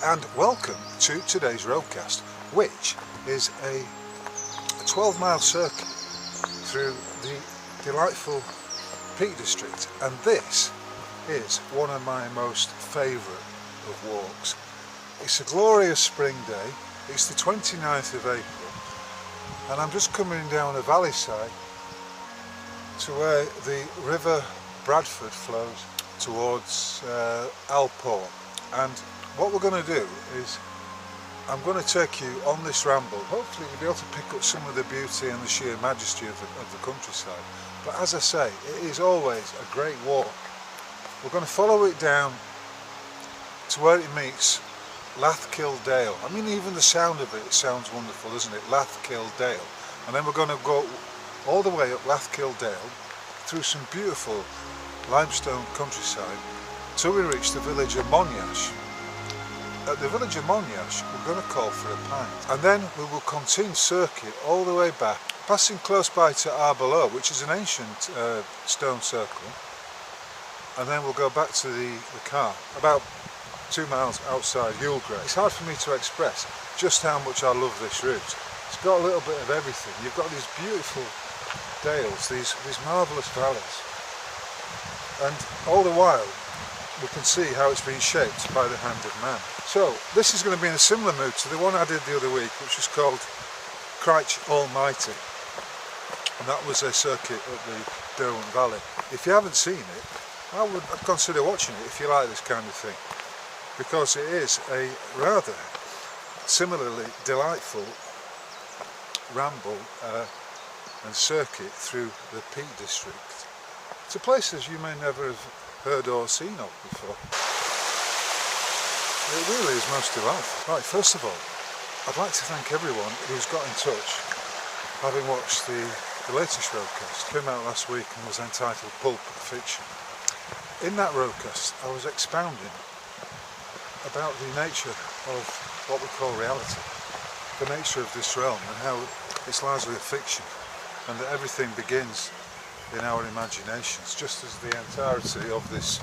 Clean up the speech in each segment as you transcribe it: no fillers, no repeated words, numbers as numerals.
and welcome to today's roadcast, which is a 12-mile circuit through the delightful Peak District, and this is one of my most favourite of walks. It's a glorious spring day, it's the 29th of April, and I'm just coming down a valley side to where the River Bradford flows towards Alport. And what we're going to do is I'm going to take you on this ramble. Hopefully you'll be able to pick up some of the beauty and the sheer majesty of the countryside. But as I say, it is always a great walk. We're going to follow it down to where it meets Lathkill Dale. I mean, even the sound of it sounds wonderful, doesn't it? Lathkill Dale. And then we're going to go all the way up Lathkill Dale through some beautiful limestone countryside till we reach the village of Monyash. At the village of Monyash we're going to call for a pint, and then we will continue circuit all the way back, passing close by to Ramble, which is an ancient stone circle, and then we'll go back to the car about 2 miles outside Youghray. It's hard for me to express just how much I love this route. It's got a little bit of everything. You've got these beautiful dales, these marvellous valleys, and all the while we can see how it's been shaped by the hand of man. So this is going to be in a similar mood to the one I did the other week, which was called Crich Almighty, and that was a circuit at the Derwent Valley. If you haven't seen it, I'd consider watching it if you like this kind of thing, because it is a rather similarly delightful ramble and circuit through the Peak District to places you may never have heard or seen of before. It really is most delightful. Right, first of all, I'd like to thank everyone who's got in touch, having watched the latest roadcast. It came out last week and was entitled Pulp Fiction. In that roadcast I was expounding about the nature of what we call reality, the nature of this realm, and how it's largely a fiction, and that everything begins in our imaginations, just as the entirety of this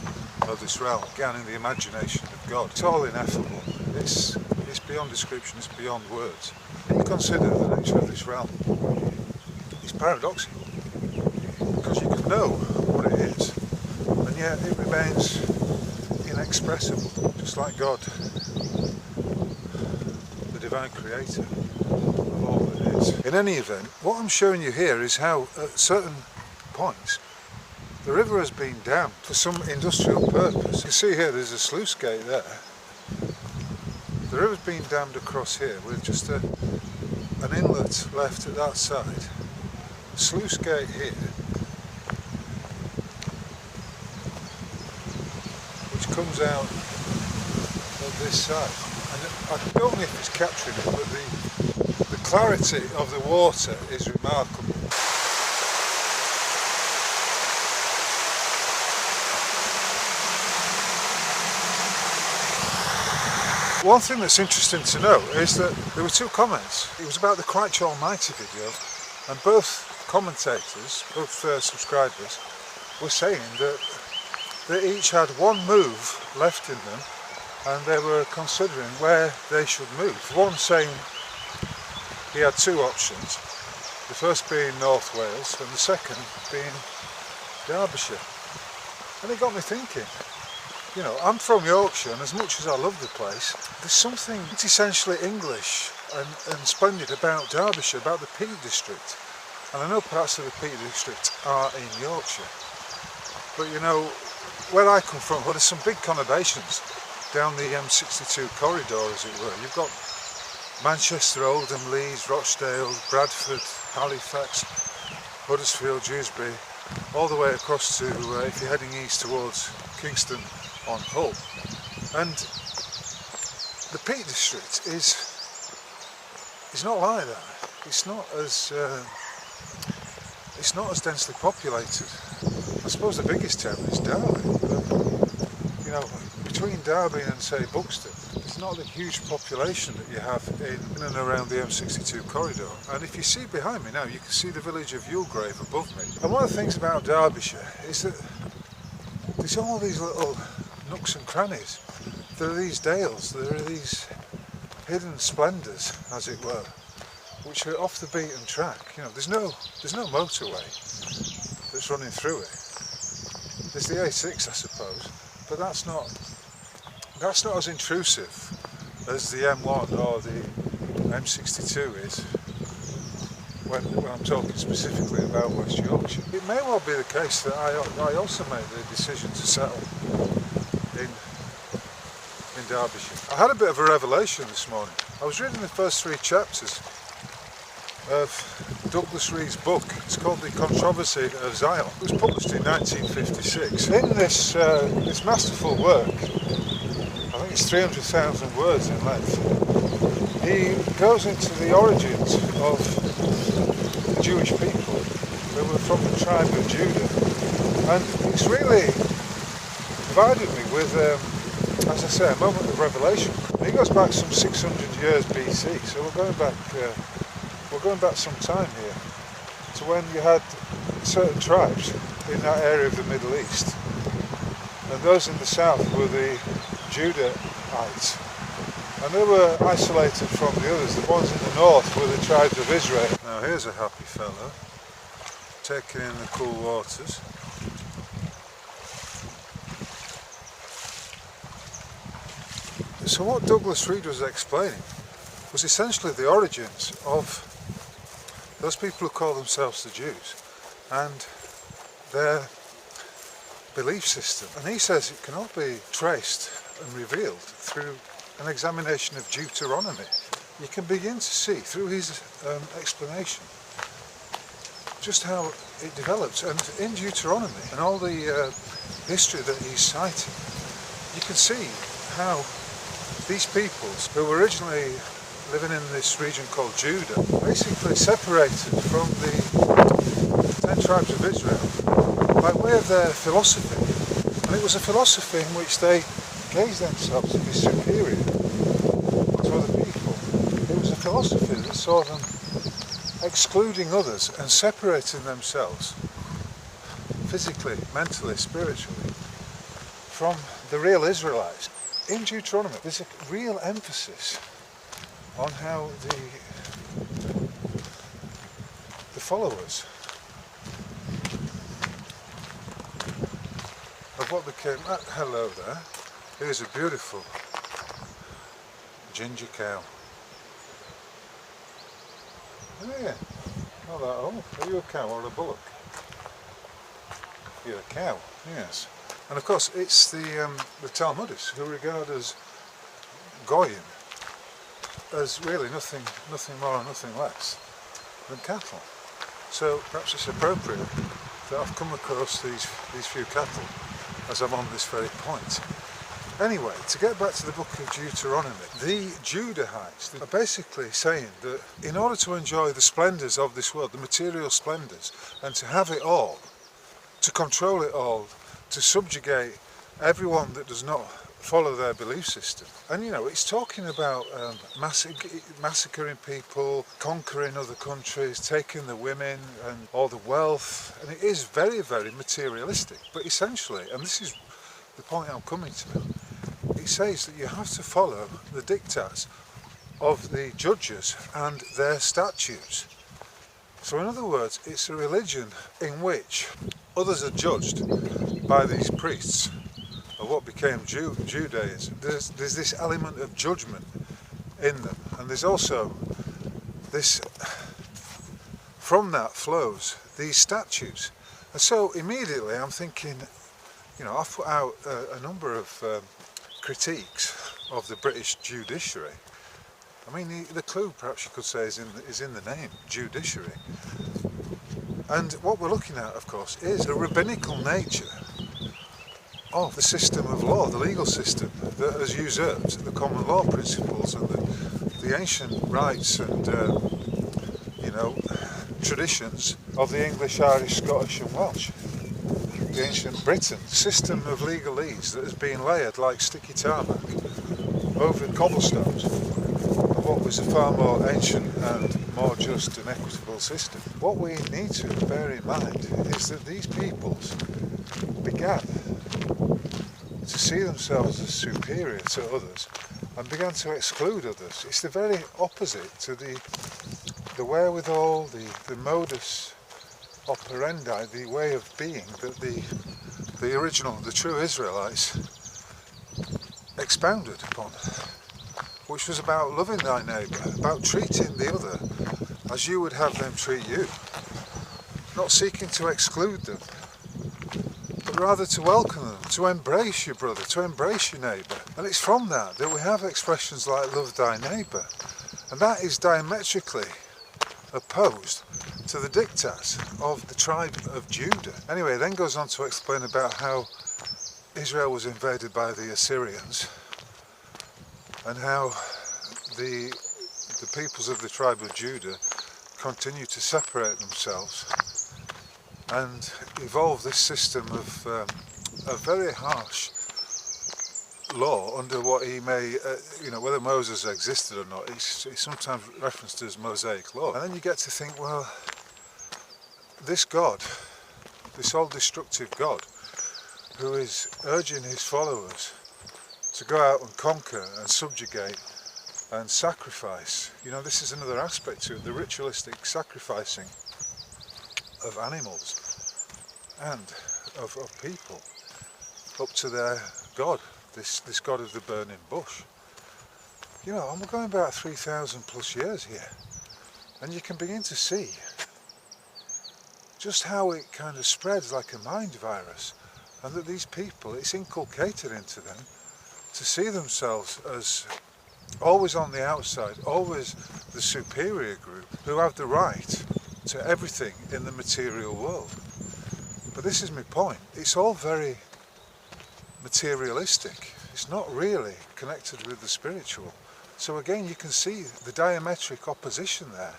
realm began in the imagination of God. It's all ineffable. It's beyond description. It's beyond words. When you consider the nature of this realm, it's paradoxical, because you can know what it is, and yet it remains inexpressible, just like God, the divine creator of all that is. In any event, what I'm showing you here is how at certain points the river has been dammed for some industrial purpose. You see here there's a sluice gate there. The river's been dammed across here with just an inlet left at that side. A sluice gate here, which comes out of this side. And I don't know if it's capturing it, but the clarity of the water is remarkable. One thing that's interesting to note is that there were two comments. It was about the Crich Almighty video, and both commentators, both subscribers, were saying that they each had one move left in them, and they were considering where they should move. One saying he had two options, the first being North Wales and the second being Derbyshire. And it got me thinking. You know, I'm from Yorkshire, and as much as I love the place, there's something essentially English and splendid about Derbyshire, about the Peak District. And I know parts of the Peak District are in Yorkshire. But you know, where I come from, well, there's some big conurbations down the M62 corridor, as it were. You've got Manchester, Oldham, Leeds, Rochdale, Bradford, Halifax, Huddersfield, Dewsbury, all the way across to, if you're heading east towards Kingston on Hull. And the Peak District is not like that. It's not as densely populated. I suppose the biggest town is Derby, but you know, between Derby and say Buxton, it's not the huge population that you have in and around the M62 corridor. And if you see behind me now, you can see the village of Youghray above me. And one of the things about Derbyshire is that there's all these little nooks and crannies there are these dales, there are these hidden splendours, as it were, which are off the beaten track. You know, there's no motorway that's running through it. There's the A6, I suppose, but that's not as intrusive as the M1 or the M62 is when I'm talking specifically about West Yorkshire. It may well be the case that I also made the decision to settle in Derbyshire. I had a bit of a revelation this morning. I was reading the first 3 chapters of Douglas Reid's book. It's called The Controversy of Zion. It was published in 1956. In this masterful work, I think it's 300,000 words in length, he goes into the origins of the Jewish people who were from the tribe of Judah, and it's really provided me with, as I say, a moment of revelation. He goes back some 600 years BC, so we're going back some time here to when you had certain tribes in that area of the Middle East, and those in the south were the Judahites, and they were isolated from the others. The ones in the north were the tribes of Israel. Now here's a happy fellow taking in the cool waters. So what Douglas Reid was explaining was essentially the origins of those people who call themselves the Jews and their belief system. And he says it can all be traced and revealed through an examination of Deuteronomy. You can begin to see through his explanation just how it develops. And in Deuteronomy and all the history that he's citing, you can see how these peoples who were originally living in this region called Judah basically separated from the 10 tribes of Israel by way of their philosophy. And it was a philosophy in which they gazed themselves to be superior to other people. It was a philosophy that saw them excluding others and separating themselves physically, mentally, spiritually from the real Israelites. In Deuteronomy, there's a real emphasis on how the followers of what became... hello there. Here's a beautiful ginger cow. Oh yeah, not that old. Are you a cow or a bullock? You're a cow, yes. And of course it's the Talmudists who regard as goyim as really nothing more and nothing less than cattle. So perhaps it's appropriate that I've come across these few cattle as I'm on this very point. Anyway, to get back to the book of Deuteronomy, the Judahites are basically saying that in order to enjoy the splendours of this world, the material splendours, and to have it all, to control it all, to subjugate everyone that does not follow their belief system. And you know, it's talking about massacring people, conquering other countries, taking the women and all the wealth, and it is very, very materialistic. But essentially, and this is the point I'm coming to, it says that you have to follow the diktats of the judges and their statutes. So in other words, it's a religion in which others are judged by these priests of what became Judaism. There's this element of judgment in them, and there's also this, from that flows these statutes. And so immediately I'm thinking, you know, I've put out a number of critiques of the British judiciary. I mean, the clue, perhaps you could say, is in the name, judiciary. And what we're looking at, of course, is the rabbinical nature of the system of law, the legal system that has usurped the common law principles and the ancient rights and you know, traditions of the English, Irish, Scottish and Welsh. The ancient Britain system of legalese that has been layered like sticky tarmac over cobblestones of what was a far more ancient and more just and equitable system. What we need to bear in mind is that these peoples began to see themselves as superior to others and began to exclude others. It's the very opposite to the wherewithal, the modus operandi, the way of being that the original, the true Israelites expounded upon, which was about loving thy neighbour, about treating the other as you would have them treat you, not seeking to exclude them, but rather to welcome them, to embrace your brother, to embrace your neighbour. And it's from that we have expressions like love thy neighbour, and that is diametrically opposed to the diktats of the tribe of Judah. Anyway, it then goes on to explain about how Israel was invaded by the Assyrians and how the peoples of the tribe of Judah continue to separate themselves and evolve this system of a very harsh law under what he may, whether Moses existed or not, it's sometimes referenced as Mosaic law. And then you get to think, well, this God, this all-destructive God, who is urging his followers to go out and conquer and subjugate and sacrifice. This is another aspect to it, the ritualistic sacrificing of animals and of people up to their God, this God of the burning bush. I'm going about 3,000 plus years here, and you can begin to see just how it kind of spreads like a mind virus, and that these people, it's inculcated into them to see themselves as always on the outside, always the superior group who have the right to everything in the material world. But this is my point, it's all very materialistic, it's not really connected with the spiritual. So again, you can see the diametric opposition there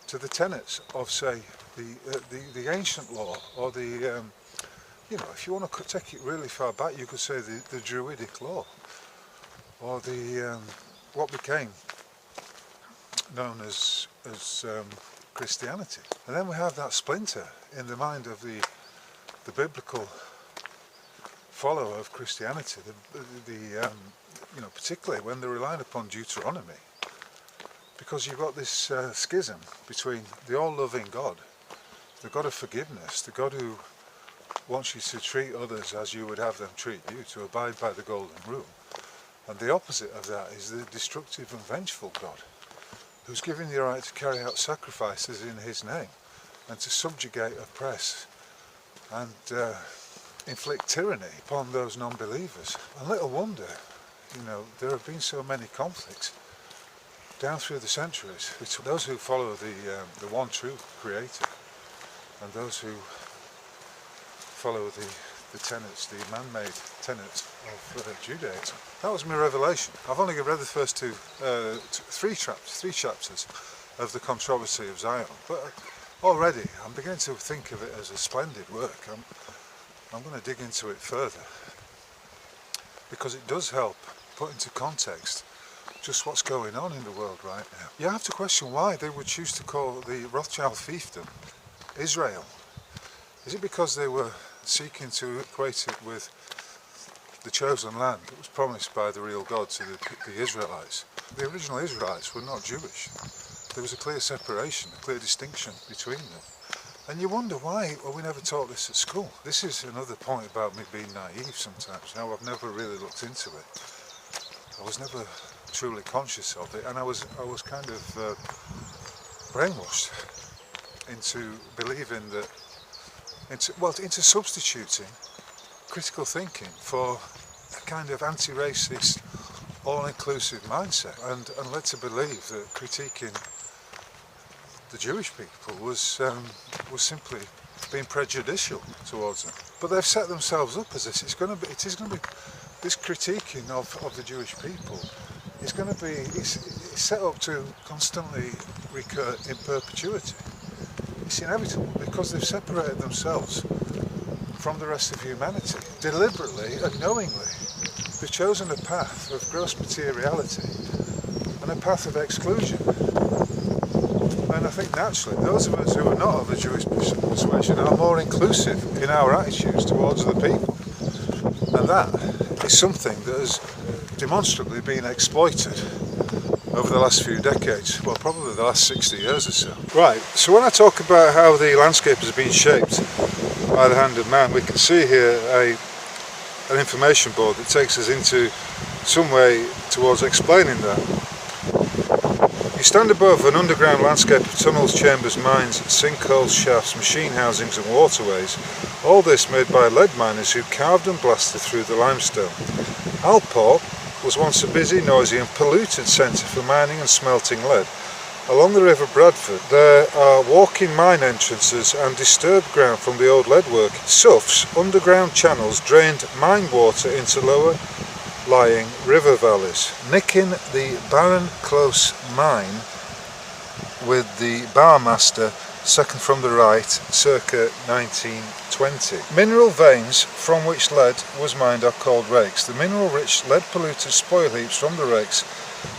to the tenets of, say, the ancient law, or the if you want to take it really far back, you could say the Druidic law, or the what became known as Christianity. And then we have that splinter in the mind of the biblical follower of Christianity, particularly when they're relying upon Deuteronomy, because you've got this schism between the all-loving God, the God of forgiveness, the God who wants you to treat others as you would have them treat you, to abide by the golden rule. And the opposite of that is the destructive and vengeful God, who's given you the right to carry out sacrifices in his name, and to subjugate, oppress, and inflict tyranny upon those non-believers. And little wonder, there have been so many conflicts down through the centuries between those who follow the one true creator and those who follow the tenets, the man-made tenets of Judaism. That was my revelation. I've only read the first three chapters of the controversy of Zion, but already I'm beginning to think of it as a splendid work. I'm going to dig into it further, because it does help put into context just what's going on in the world right now. You have to question why they would choose to call the Rothschild fiefdom Israel. Is it because they were seeking to equate it with the chosen land that was promised by the real God to the Israelites? The original Israelites were not Jewish. There was a clear separation, a clear distinction between them. And you wonder, why were we never taught this at school? This is another point about me being naive sometimes. I've never really looked into it. I was never truly conscious of it, and I was kind of brainwashed into believing that, into substituting critical thinking for a kind of anti-racist, all-inclusive mindset, and led to believe that critiquing the Jewish people was simply being prejudicial towards them. But they've set themselves up as this. It is going to be this critiquing of the Jewish people is going to be set up to constantly recur in perpetuity. It's inevitable, because they've separated themselves from the rest of humanity deliberately and knowingly. They've chosen a path of gross materiality and a path of exclusion. And I think naturally those of us who are not of the Jewish persuasion are more inclusive in our attitudes towards the people, and that is something that has demonstrably been exploited over the last few decades, well, probably the last 60 years or so. Right, so when I talk about how the landscape has been shaped by the hand of man, we can see here an information board that takes us into some way towards explaining that. You stand above an underground landscape of tunnels, chambers, mines, sinkholes, shafts, machine housings and waterways, all this made by lead miners who carved and blasted through the limestone. Alport was once a busy, noisy and polluted centre for mining and smelting lead. Along the River Bradford there are walk-in mine entrances and disturbed ground from the old lead work. Sough's underground channels drained mine water into lower lying river valleys. Nicking the Barron Close mine with the Barmaster, second from the right, circa 1920. Mineral veins from which lead was mined are called rakes. The mineral-rich, lead-polluted spoil heaps from the rakes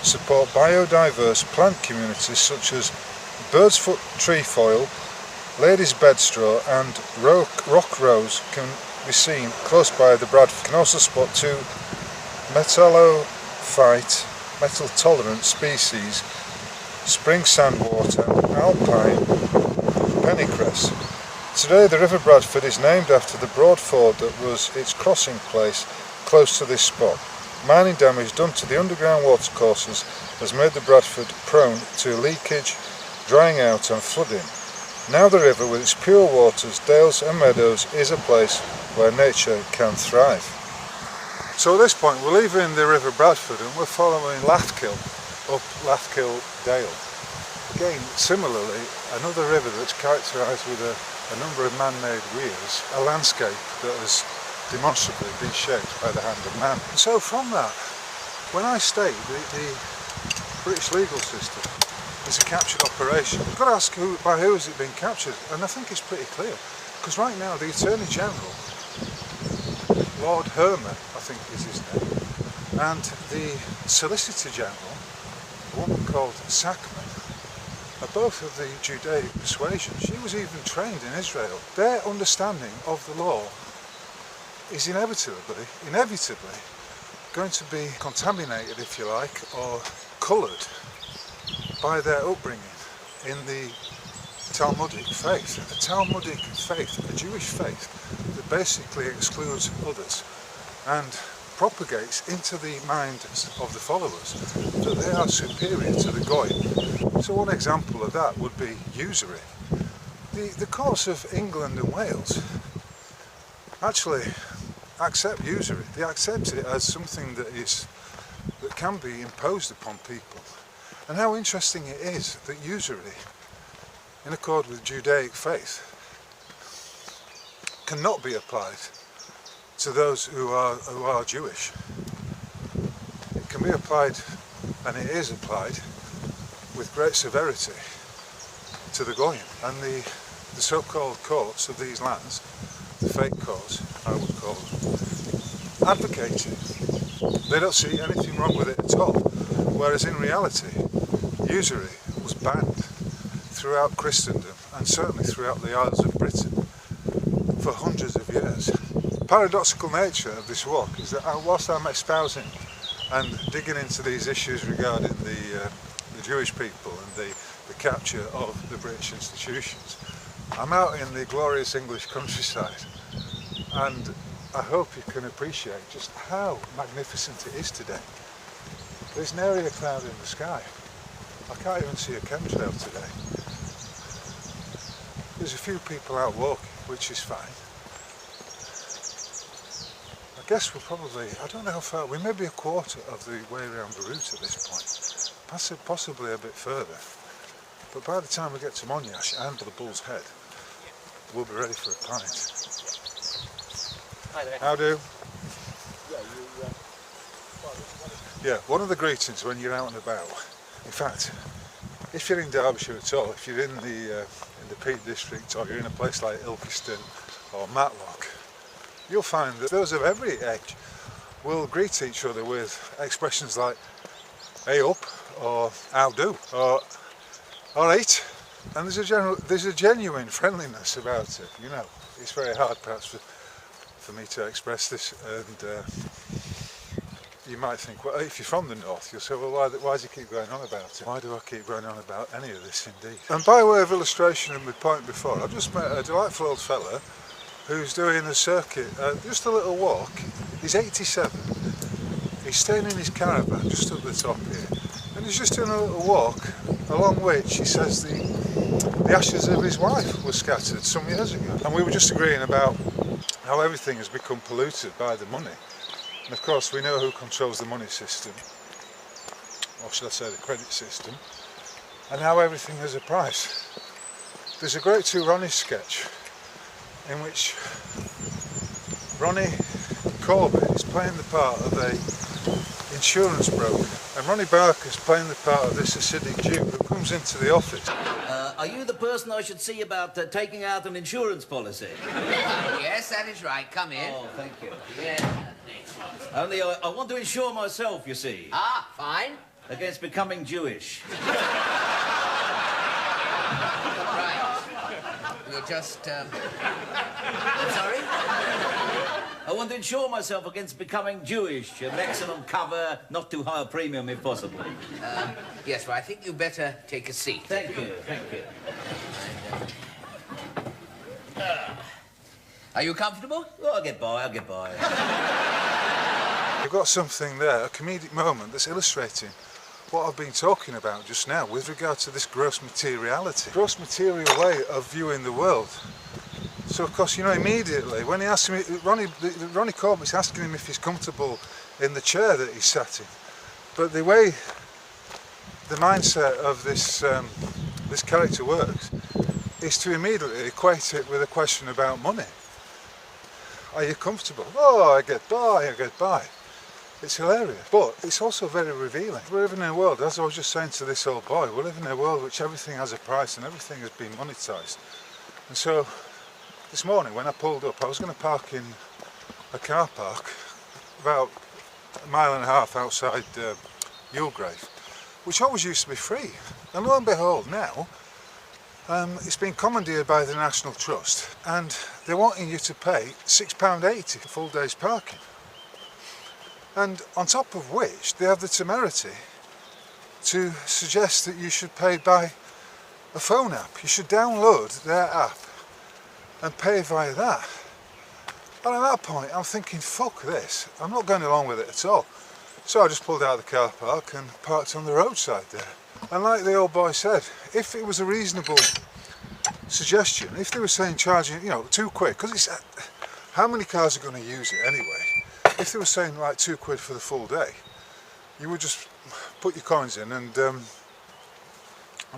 support biodiverse plant communities such as bird's foot trefoil, lady's bedstraw and rock rose can be seen close by the Bradford. You can also spot two metallophyte, metal-tolerant species, spring sandwater, alpine pennycress. Today the River Bradford is named after the broad ford that was its crossing place close to this spot. Mining damage done to the underground watercourses has made the Bradford prone to leakage, drying out and flooding. Now the river with its pure waters, dales and meadows is a place where nature can thrive. So at this point we're leaving the River Bradford and we're following Lathkill up Lathkill Dale. Again, similarly, another river that's characterised with a number of man-made weirs, a landscape that has demonstrably been shaped by the hand of man. And so from that, when I state the British legal system is a captured operation, we've got to ask by who has it been captured, and I think it's pretty clear, because right now the Attorney General, Lord Herman, I think is his name, and the Solicitor General, a woman called Sackman, are both of the Judaic persuasion. She was even trained in Israel. Their understanding of the law is inevitably going to be contaminated, if you like, or coloured by their upbringing in the Talmudic faith. A Talmudic faith, a Jewish faith, that basically excludes others and propagates into the minds of the followers that they are superior to the Goy. So one example of that would be usury. The courts of England and Wales actually accept usury. They accept it as something that can be imposed upon people. And how interesting it is that usury, in accord with Judaic faith, cannot be applied to those who are Jewish. It can be applied, and it is applied, with great severity to the Goyim. And the so-called courts of these lands, the fake courts, I would call them, advocate it. They don't see anything wrong with it at all. Whereas in reality, usury was banned throughout Christendom and certainly throughout the Isles of Britain for hundreds of years. The paradoxical nature of this walk is that whilst I'm espousing and digging into these issues regarding the Jewish people and the capture of the British institutions, I'm out in the glorious English countryside, and I hope you can appreciate just how magnificent it is today. There's nary a cloud in the sky. I can't even see a chemtrail today. There's a few people out walking, which is fine. I guess we're probably, I don't know how far, we may be a quarter of the way around the route at this point. Possibly a bit further. But by the time we get to Monash and the Bull's Head, we'll be ready for a pint. Hi there. How do? Yeah, Yeah, one of the greetings when you're out and about, in fact, if you're in Derbyshire at all, if you're in the Peak District or you're in a place like Ilkeston or Matlock, you'll find that those of every age will greet each other with expressions like "hey up" or "how do" or "alright," and there's a genuine friendliness about it. You know, it's very hard perhaps for me to express this, and you might think, well, if you're from the north, you'll say, well, why does he keep going on about it? Why do I keep going on about any of this, indeed? And by way of illustration of my point before, I've just met a delightful old fella who's doing a circuit, just a little walk. He's 87. He's staying in his caravan just up the top here, and he's just doing a little walk along which he says the ashes of his wife were scattered some years ago. And we were just agreeing about how everything has become polluted by the money. And of course we know who controls the money system, or should I say the credit system, and how everything has a price. There's a great Two Ronnie sketch in which Ronnie Corbett is playing the part of a insurance broker, and Ronnie Barker's playing the part of this Hasidic Jew who comes into the office. Are you the person I should see about taking out an insurance policy? Yes, that is right. Come in. Oh, thank you. Yeah. Only I want to insure myself, you see. Ah, fine. Against becoming Jewish. Right. We'll just, I'm sorry? I want to insure myself against becoming Jewish. An excellent cover, not too high a premium if possible. Yes, well, I think you better take a seat. Thank you, thank you. Are you comfortable? Oh, I'll get by. You've got something there, a comedic moment that's illustrating what I've been talking about just now with regard to this gross materiality. Gross material way of viewing the world. So of course, you know, immediately when he asks me, Ronnie Corbett's asking him if he's comfortable in the chair that he's sat in. But the way the mindset of this this character works is to immediately equate it with a question about money. Are you comfortable? Oh, I get by. It's hilarious, but it's also very revealing. We live in a world, as I was just saying to this old boy, we live in a world which everything has a price and everything has been monetised. And so this morning when I pulled up, I was going to park in a car park about 1.5 miles outside Mulgrave, which always used to be free. And lo and behold, now it's been commandeered by the National Trust, and they're wanting you to pay £6.80 for full day's parking. And on top of which, they have the temerity to suggest that you should pay by a phone app. You should download their app and pay via that. And at that point, I'm thinking, fuck this. I'm not going along with it at all. So I just pulled out of the car park and parked on the roadside there. And like the old boy said, if it was a reasonable suggestion, if they were saying charging, you know, £2, because it's how many cars are going to use it anyway? If they were saying like £2 for the full day, you would just put your coins in and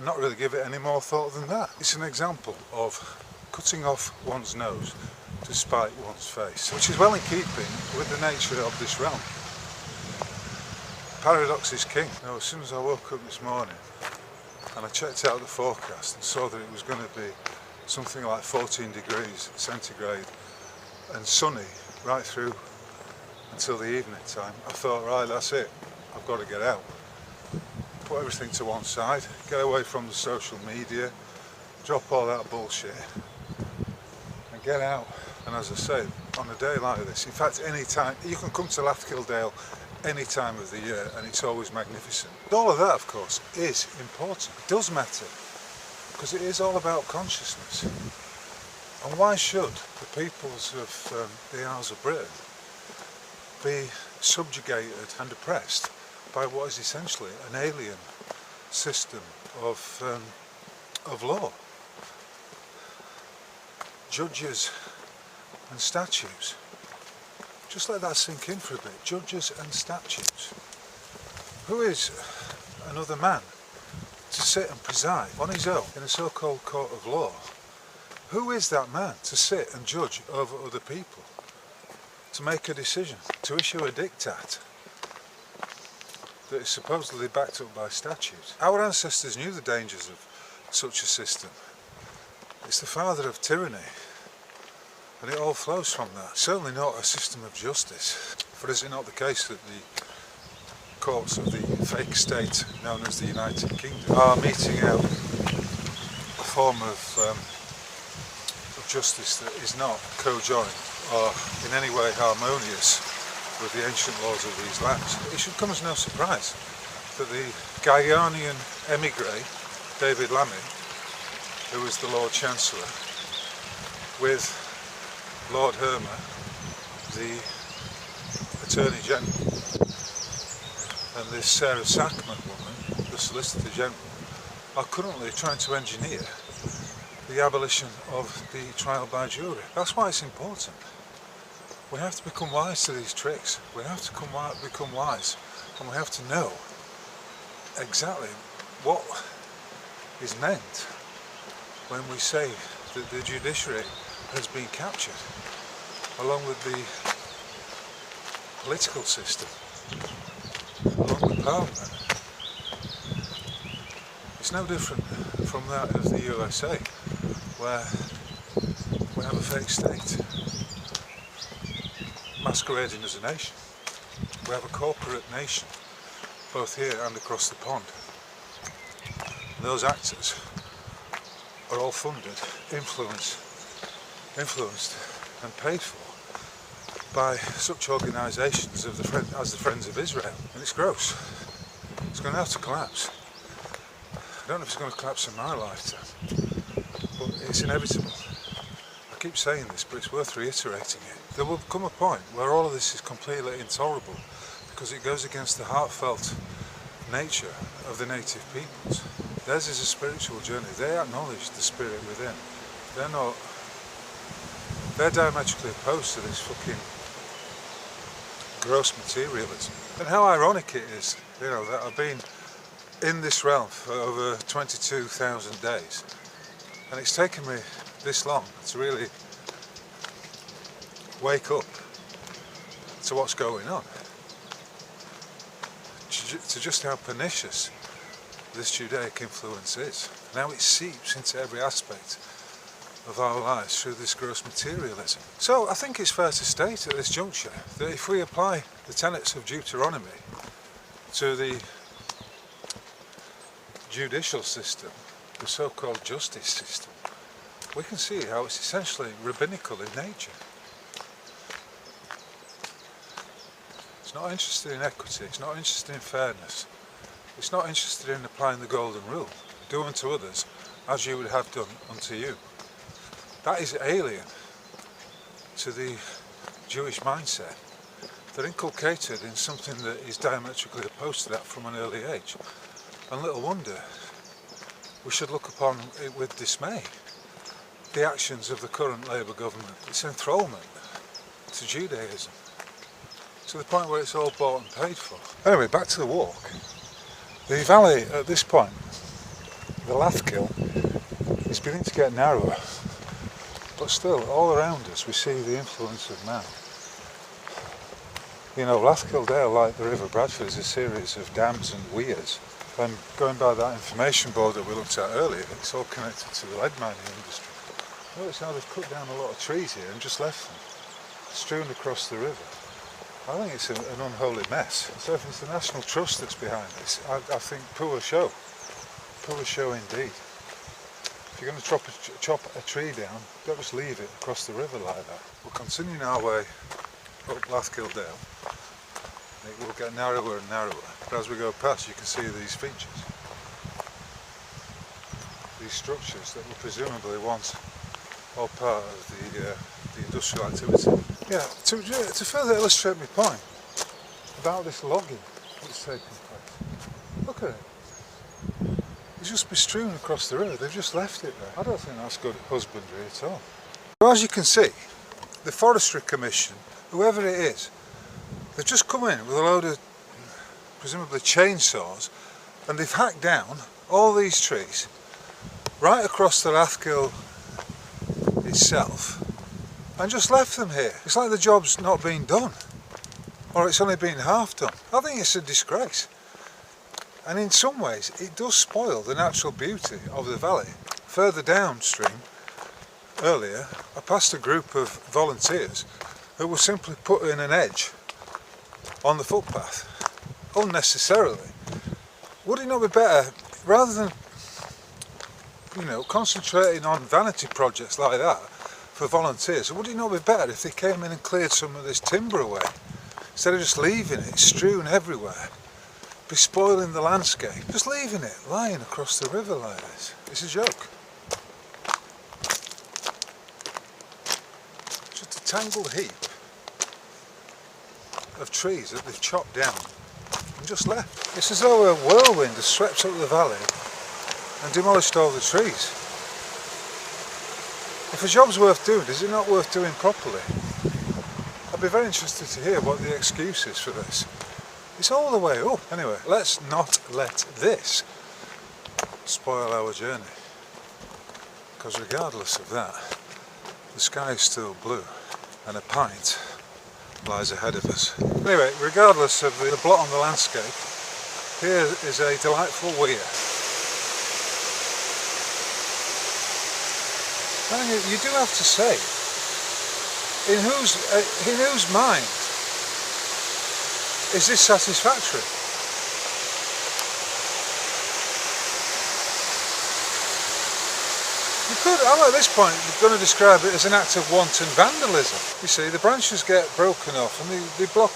not really give it any more thought than that. It's an example of cutting off one's nose to spite one's face, which is well in keeping with the nature of this realm. Paradox is king. Now, as soon as I woke up this morning and I checked out the forecast and saw that it was going to be something like 14 degrees centigrade and sunny right through until the evening time, I thought, right, that's it, I've got to get out. Put everything to one side, get away from the social media, drop all that bullshit and get out. And as I say, on a day like this, in fact any time, you can come to Lathkill Dale any time of the year and it's always magnificent. All of that, of course, is important. It does matter, because it is all about consciousness. And why should the peoples of the Isles of Britain be subjugated and oppressed by what is essentially an alien system of law? Judges and statutes. Just let that sink in for a bit. Judges and statutes. Who is another man to sit and preside on his own in a so-called court of law? Who is that man to sit and judge over other people? To make a decision, to issue a diktat that is supposedly backed up by statute. Our ancestors knew the dangers of such a system. It's the father of tyranny, and it all flows from that. Certainly not a system of justice. For is it not the case that the courts of the fake state known as the United Kingdom are meting out a form of justice that is not co-joined or in any way harmonious with the ancient laws of these lands. It should come as no surprise that the Guyanian emigre, David Lammy, who was the Lord Chancellor, with Lord Hermer, the Attorney General, and this Sarah Sackman woman, the Solicitor General, are currently trying to engineer the abolition of the trial by jury. That's why it's important. We have to become wise to these tricks. We have to become wise, and we have to know exactly what is meant when we say that the judiciary has been captured, along with the political system, along with Parliament. It's no different from that of the USA, where we have a fake state masquerading as a nation. We have a corporate nation, both here and across the pond. And those actors are all funded, influenced and paid for by such organisations as the Friends of Israel. And it's gross. It's going to have to collapse. I don't know if it's going to collapse in my lifetime, but it's inevitable. I keep saying this, but it's worth reiterating it. There will come a point where all of this is completely intolerable, because it goes against the heartfelt nature of the native peoples. Theirs is a spiritual journey. They acknowledge the spirit within. They're diametrically opposed to this fucking gross materialism. And how ironic it is, you know, that I've been in this realm for over 22,000 days, and it's taken me this long to really wake up to what's going on, to just how pernicious this Judaic influence is, and how it seeps into every aspect of our lives through this gross materialism. So I think it's fair to state at this juncture that if we apply the tenets of Deuteronomy to the judicial system, the so-called justice system, we can see how it's essentially rabbinical in nature. It's not interested in equity, it's not interested in fairness, it's not interested in applying the golden rule. Do unto others as you would have done unto you. That is alien to the Jewish mindset. They're inculcated in something that is diametrically opposed to that from an early age. And little wonder we should look upon it with dismay, the actions of the current Labour government, its enthralment to Judaism, to the point where it's all bought and paid for. Anyway, back to the walk. The valley at this point, the Lathkill, is beginning to get narrower, but still all around us we see the influence of man. You know, Lathkill Dale, like the River Bradford, is a series of dams and weirs. And going by that information board that we looked at earlier, it's all connected to the lead mining industry. Notice how they've cut down a lot of trees here and just left them strewn across the river. I think it's an unholy mess. So if it's the National Trust that's behind this, I think poor show indeed. If you're going to chop a tree down, don't just leave it across the river like that. We're continuing our way up Lathkill Dale. It will get narrower and narrower, but as we go past you can see these features, these structures that were presumably once all part of the industrial activity. Yeah, to further illustrate my point about this logging that's taking place, look at it. It's just been strewn across the river, they've just left it there. I don't think that's good husbandry at all. So as you can see, the Forestry Commission, whoever it is, they've just come in with a load of presumably chainsaws, and they've hacked down all these trees right across the Lathkill itself and just left them here. It's like the job's not been done, or it's only been half done. I think it's a disgrace, and in some ways it does spoil the natural beauty of the valley. Further downstream, earlier, I passed a group of volunteers who were simply putting an edge on the footpath, unnecessarily. Would it not be better, rather than, you know, concentrating on vanity projects like that for volunteers, would it not be better if they came in and cleared some of this timber away instead of just leaving it strewn everywhere, bespoiling the landscape, just leaving it lying across the river like this. It's a joke. Just a tangled heap of trees that they've chopped down and just left. It's as though a whirlwind has swept up the valley and demolished all the trees. If a job's worth doing, is it not worth doing properly? I'd be very interested to hear what the excuse is for this. It's all the way up. Anyway, let's not let this spoil our journey, because regardless of that, the sky is still blue and a pint lies ahead of us. Anyway, regardless of the blot on the landscape, here is a delightful weir. And you do have to say, in whose mind is this satisfactory? You could, I'm at this point going to describe it as an act of wanton vandalism. You see, the branches get broken off and they block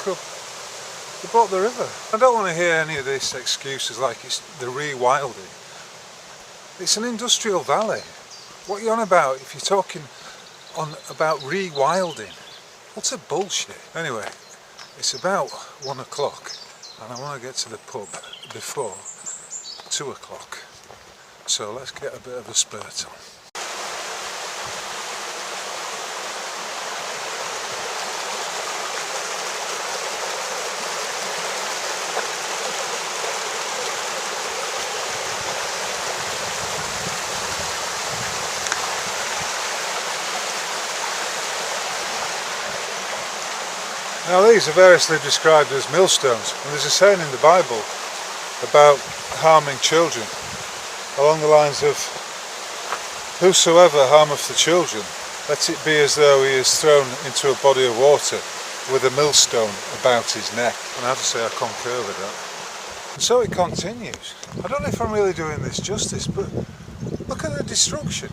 the river. I don't want to hear any of these excuses like it's the rewilding. It's an industrial valley. What are you on about if you're talking about rewilding? What's a bullshit? Anyway, it's about 1 o'clock and I want to get to the pub before 2 o'clock. So let's get a bit of a spurt on. Now these are variously described as millstones, and there's a saying in the Bible about harming children along the lines of, whosoever harmeth the children, let it be as though he is thrown into a body of water with a millstone about his neck. And I have to say I concur with that. And so it continues. I don't know if I'm really doing this justice, but look at the destruction.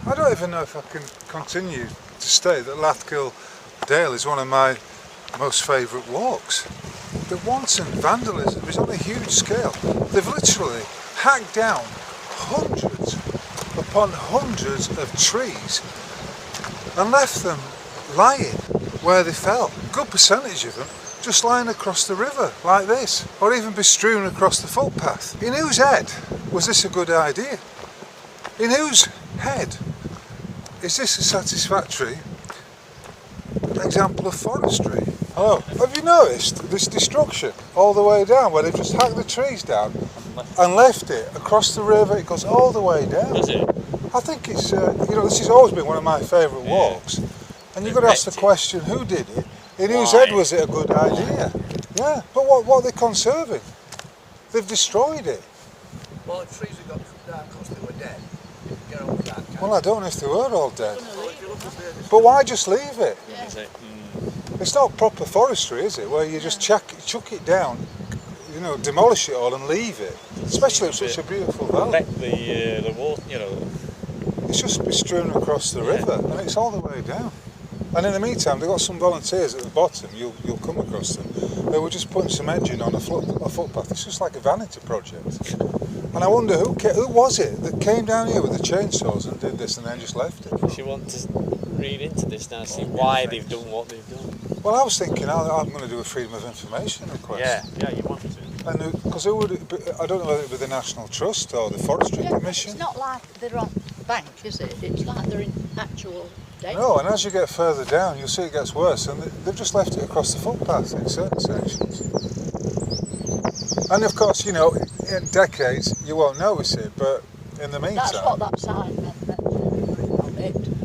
I don't even know if I can continue to state that Lathkill Dale is one of my most favourite walks. The wanton vandalism is on a huge scale. They've literally hacked down hundreds upon hundreds of trees and left them lying where they fell. A good percentage of them just lying across the river like this, or even be strewn across the footpath. In whose head was this a good idea? In whose head is this a satisfactory example of forestry? Hello, have you noticed this destruction all the way down, where they've just hacked the trees down and left it across the river? It goes all the way down. Does it? I think it's, this has always been one of my favourite walks, and you've got to ask the question, who did it? In whose head was it a good idea? Yeah, but what are they conserving? They've destroyed it. Well, the trees have got cut down because they were dead. Get on with that. Well, I don't know if they were all dead. But why just leave it? Yeah. It's not proper forestry, is it? Where you just chuck it down, demolish it all and leave it. Especially in such a beautiful valley. Let the water, It's just be strewn across the river, and it's all the way down. And in the meantime, they've got some volunteers at the bottom. You'll come across them. They were just putting some edging on a footpath. It's just like a vanity project. And I wonder who was it that came down here with the chainsaws and did this and then just left it? If you want to read into this now, see why they've done what they've done. Well, I was thinking I'm going to do a freedom of information request. Yeah, you want to. And because who would it be? I don't know whether it would be the National Trust or the Forestry Commission. It's not like they're on bank, is it? It's like they're in actual danger. No, and as you get further down, you'll see it gets worse, and they've just left it across the footpath in certain sections. And of course, in decades you won't notice it, but in the meantime... That's what that sign meant.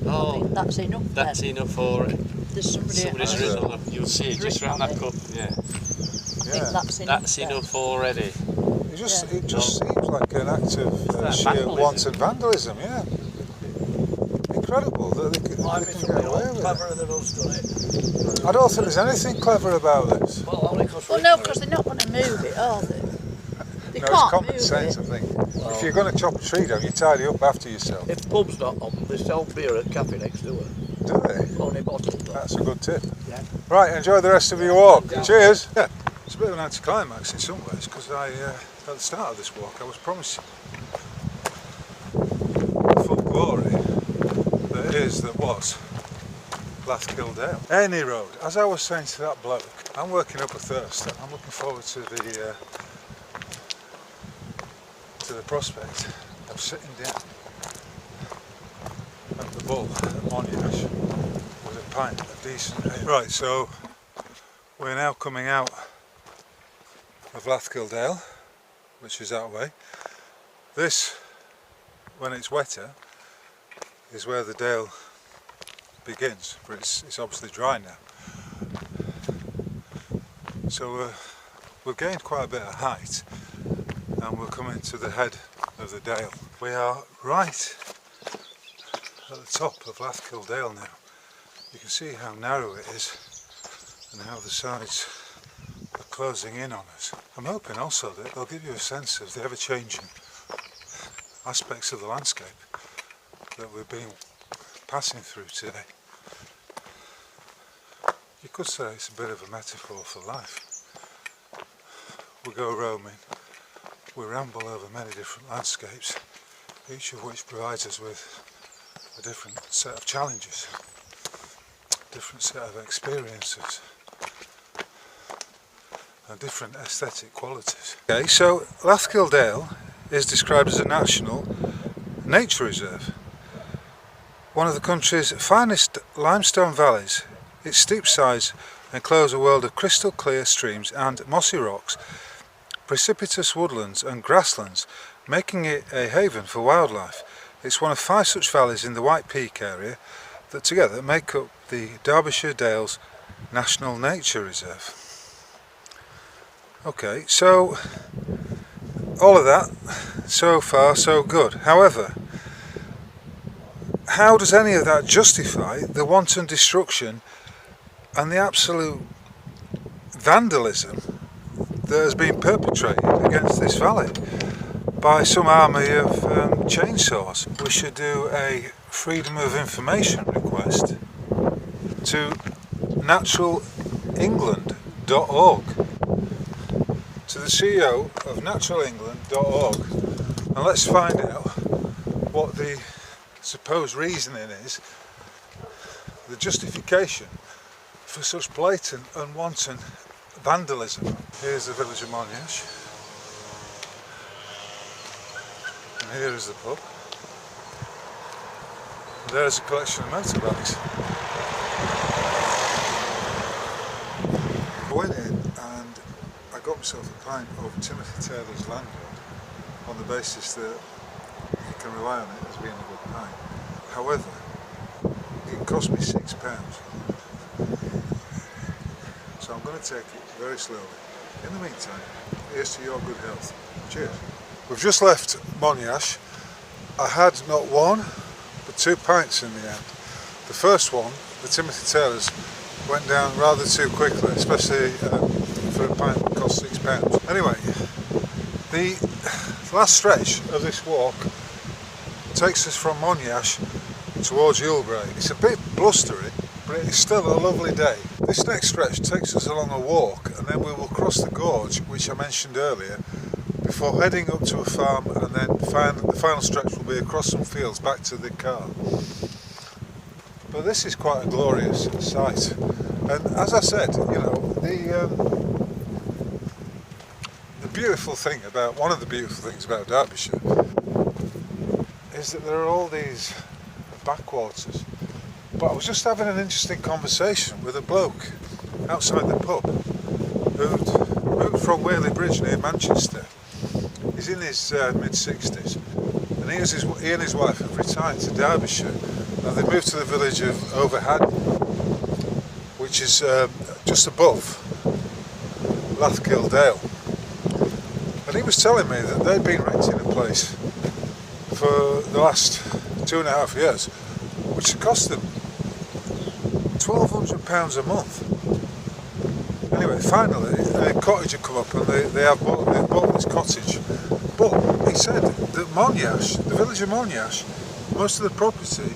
I think that's enough. That's enough for it. There's Somebody's written on it. You'll see it just round that cup. Yeah. I think that's enough. That's enough already. It just seems like an act of sheer wanton vandalism, yeah. Incredible that they can get away with Cleverer than us done it. I don't think there's anything clever about this. Well, only because Well, no, because they're not going to move it, are they? They it's can't common move sense, it. I think. If you're going to chop a tree down, you tidy up after yourself. If pub's not on, they sell beer at cafe next door. Do they? Only bottled though. That's a good tip. Yeah. Right, enjoy the rest of your walk. Cheers. Yeah, it's a bit of an anticlimax in some ways because at the start of this walk, I was promising the full glory that was Lathkill Dale. Any road. As I was saying to that bloke, I'm working up a thirst. I'm looking forward to the prospect of sitting down at the Bull at Monash with a pint of decent ale. Right, so we're now coming out of Lathkill Dale, which is that way. This, when it's wetter, is where the dale begins, but it's obviously dry now. So we've gained quite a bit of height and we're coming to the head of the dale. We are right at the top of Lathkill Dale now. You can see how narrow it is and how the sides are closing in on us. I'm hoping also that they'll give you a sense of the ever-changing aspects of the landscape that we've been passing through today. You could say it's a bit of a metaphor for life. We go roaming, we ramble over many different landscapes, each of which provides us with a different set of challenges, a different set of experiences, and different aesthetic qualities. Okay, so Lathkill Dale is described as a national nature reserve. One of the country's finest limestone valleys, its steep sides enclose a world of crystal clear streams and mossy rocks, precipitous woodlands and grasslands, making it a haven for wildlife. It's one of 5 such valleys in the White Peak area that together make up the Derbyshire Dales National Nature Reserve. Okay, so all of that, so far so good. However, how does any of that justify the wanton destruction and the absolute vandalism that has been perpetrated against this valley by some army of chainsaws? We should do a Freedom of Information request to naturalengland.org, to the CEO of naturalengland.org, and let's find out what the supposed reasoning is, the justification for such blatant and wanton vandalism. Here's the village of Monash, and here is the pub. There's a collection of motorbikes. I went in and I got myself a pint of Timothy Taylor's Landlord on the basis that you can rely on it as being a good pint. However, it cost me £6. So I'm going to take it very slowly. In the meantime, here's to your good health. Cheers. We've just left Monash. I had not one, but 2 pints in the end. The first one, the Timothy Taylor's, went down rather too quickly, especially for a pint that cost £6. Anyway, the last stretch of this walk takes us from Monash towards Yulbray. It's a bit blustery, but it's still a lovely day. This next stretch takes us along a walk and then we will cross the gorge, which I mentioned earlier, before heading up to a farm, and then the final stretch will be across some fields back to the car. But this is quite a glorious sight, and as I said, you know, the beautiful thing about, one of the beautiful things about Derbyshire is that there are all these backwaters. But I was just having an interesting conversation with a bloke outside the pub who'd moved from Whaley Bridge near Manchester. He's in his mid-60s, and he and his wife have retired to Derbyshire. Now they moved to the village of Overhad, which is just above Lathkill Dale. And he was telling me that they'd been renting a place for the last 2.5 years, which cost them £1,200 a month. Anyway, finally, a cottage had come up and they've bought this cottage. But he said that Monyash, the village of Monyash, most of the property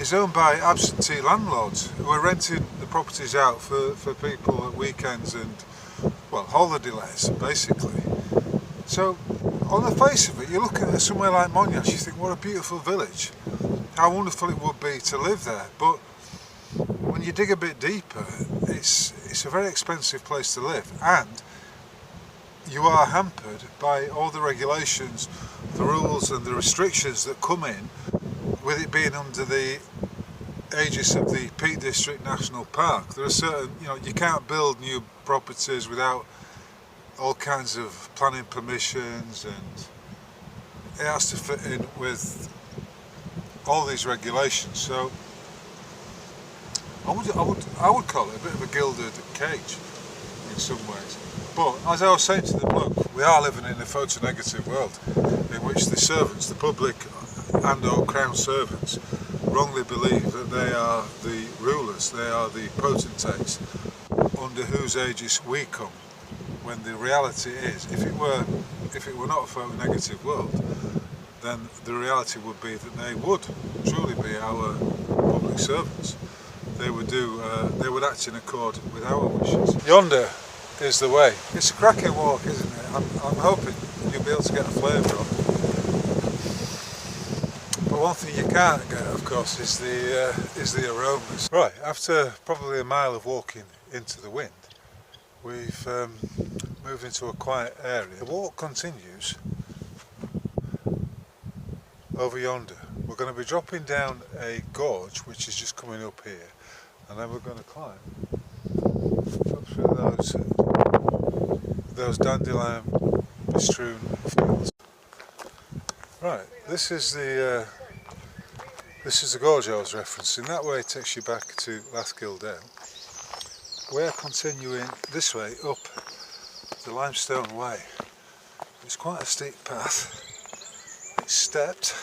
is owned by absentee landlords who are renting the properties out for people at weekends and, well, holidays, basically. So, on the face of it, you look at somewhere like Monyash, you think, what a beautiful village. How wonderful it would be to live there. But when you dig a bit deeper, it's a very expensive place to live, and you are hampered by all the regulations, the rules and the restrictions that come in with it being under the aegis of the Peak District National Park. There are certain, you can't build new properties without all kinds of planning permissions, and it has to fit in with all these regulations. So I would call it a bit of a gilded cage in some ways. But as I was saying to the bloke, we are living in a photonegative world in which the servants, the public and or crown servants, wrongly believe that they are the rulers, they are the potentates under whose aegis we come, when the reality is, if it were not a photonegative world, then the reality would be that they would truly be our public servants. They would act in accord with our wishes. Yonder is the way. It's a cracking walk, isn't it? I'm hoping you'll be able to get a flavour of it. But one thing you can't get, of course, is the aromas. Right, after probably a mile of walking into the wind, we've moved into a quiet area. The walk continues over yonder. We're going to be dropping down a gorge which is just coming up here, and then we're going to climb up through those dandelion bestrewn fields. Right, this is the gorge I was referencing. That way takes you back to Lathkill Dale. We're continuing this way up the limestone way. It's quite a steep path. It's stepped,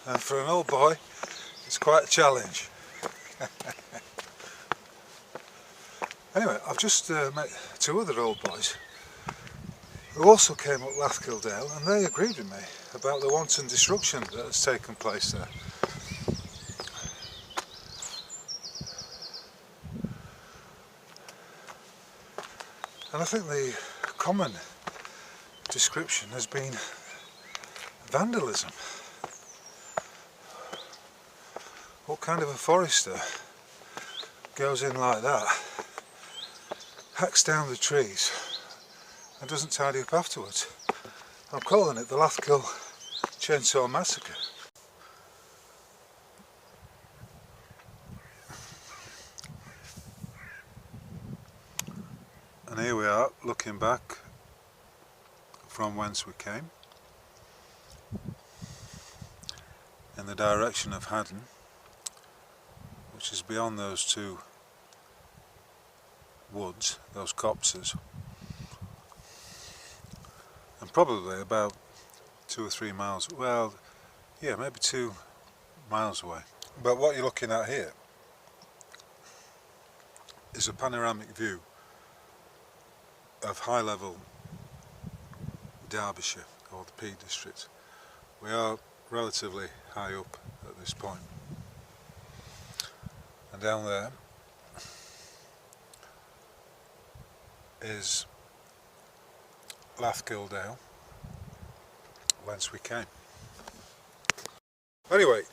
and for an old boy it's quite a challenge. Anyway, I've just met two other old boys who also came up Lathkill Dale, and they agreed with me about the wanton destruction that has taken place there. And I think the common description has been vandalism. What kind of a forester goes in like that, hacks down the trees and doesn't tidy up afterwards? I'm calling it the Lathkill Chainsaw Massacre. And here we are, looking back from whence we came, in the direction of Haddon, which is beyond those two woods, those copses, and probably about 2 or 3 miles, well, yeah, maybe 2 miles away. But what you're looking at here is a panoramic view of high-level Derbyshire, or the Peak District. We are relatively high up at this point, and down there is Lathkill Dale, whence we came. Anyway,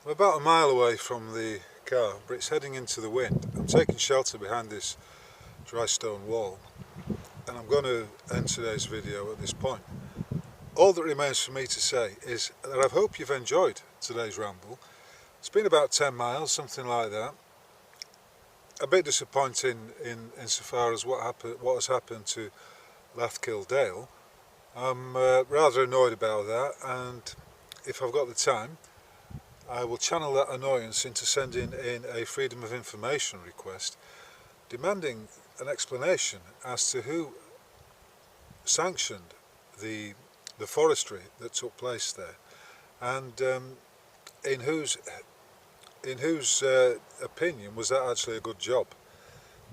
I'm about a mile away from the car, but it's heading into the wind. I'm taking shelter behind this dry stone wall, and I'm going to end today's video at this point. All that remains for me to say is that I hope you've enjoyed today's ramble. It's been about 10 miles, something like that. A bit disappointing insofar as what has happened to Lathkill Dale. I'm rather annoyed about that, and if I've got the time, I will channel that annoyance into sending in a Freedom of Information request demanding an explanation as to who sanctioned the forestry that took place there, and in whose in whose opinion was that actually a good job?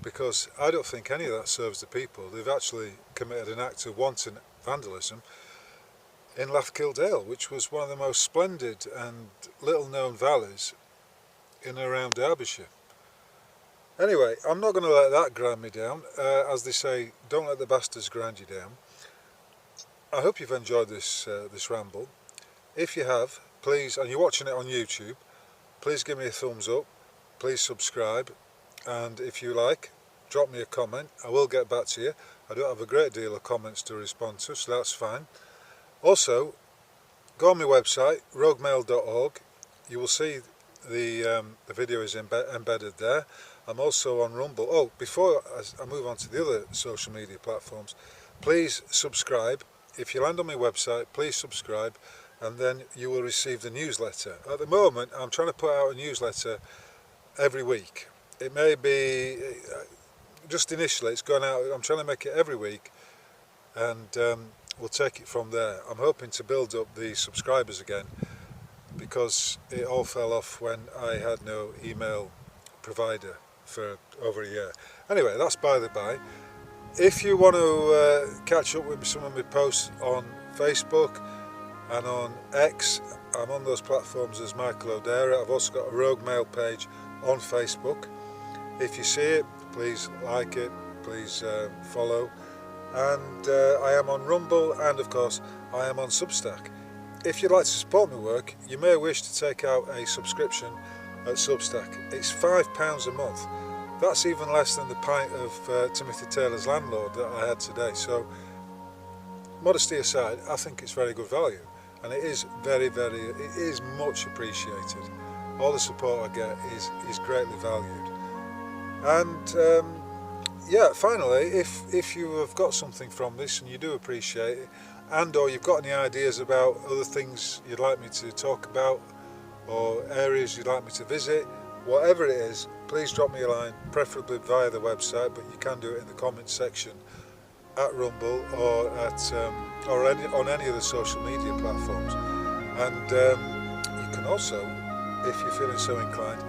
Because I don't think any of that serves the people. They've actually committed an act of wanton vandalism in Lathkill Dale, which was one of the most splendid and little known valleys in and around Derbyshire. Anyway, I'm not going to let that grind me down. As they say, don't let the bastards grind you down. I hope you've enjoyed this ramble. If you have, please, and you're watching it on YouTube, please give me a thumbs up, please subscribe, and if you like, drop me a comment. I will get back to you. I don't have a great deal of comments to respond to, so that's fine. Also, go on my website, roguemail.org. You will see the video is embedded there. I'm also on Rumble. Oh, before I move on to the other social media platforms, please subscribe. If you land on my website, please subscribe, and then you will receive the newsletter. At the moment, I'm trying to put out a newsletter every week. It may be, just initially, it's gone out, I'm trying to make it every week, and we'll take it from there. I'm hoping to build up the subscribers again, because it all fell off when I had no email provider for over a year. Anyway, that's by the by. If you want to catch up with some of my posts on Facebook and on X, I'm on those platforms as Michael O'Dara. I've also got a Rogue Mail page on Facebook. If you see it, please like it, please follow. And I am on Rumble, and of course I am on Substack. If you'd like to support my work, you may wish to take out a subscription at Substack. It's £5 a month. That's even less than the pint of Timothy Taylor's Landlord that I had today. So, modesty aside, I think it's very good value, and it is it is much appreciated. All the support I get is greatly valued. And yeah, finally, if you have got something from this and you do appreciate it, and or you've got any ideas about other things you'd like me to talk about, or areas you'd like me to visit, whatever it is, please drop me a line, preferably via the website, but you can do it in the comments section at Rumble or at on any of the social media platforms. And you can also, if you're feeling so inclined,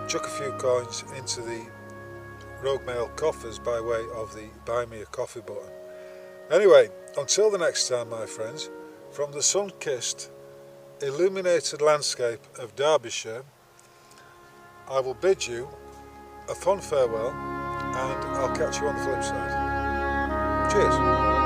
chuck a few coins into the Rogue Mail coffers by way of the Buy Me a Coffee button. Anyway, until the next time, my friends, from the sun-kissed, illuminated landscape of Derbyshire, I will bid you a fond farewell, and I'll catch you on the flip side. Cheers.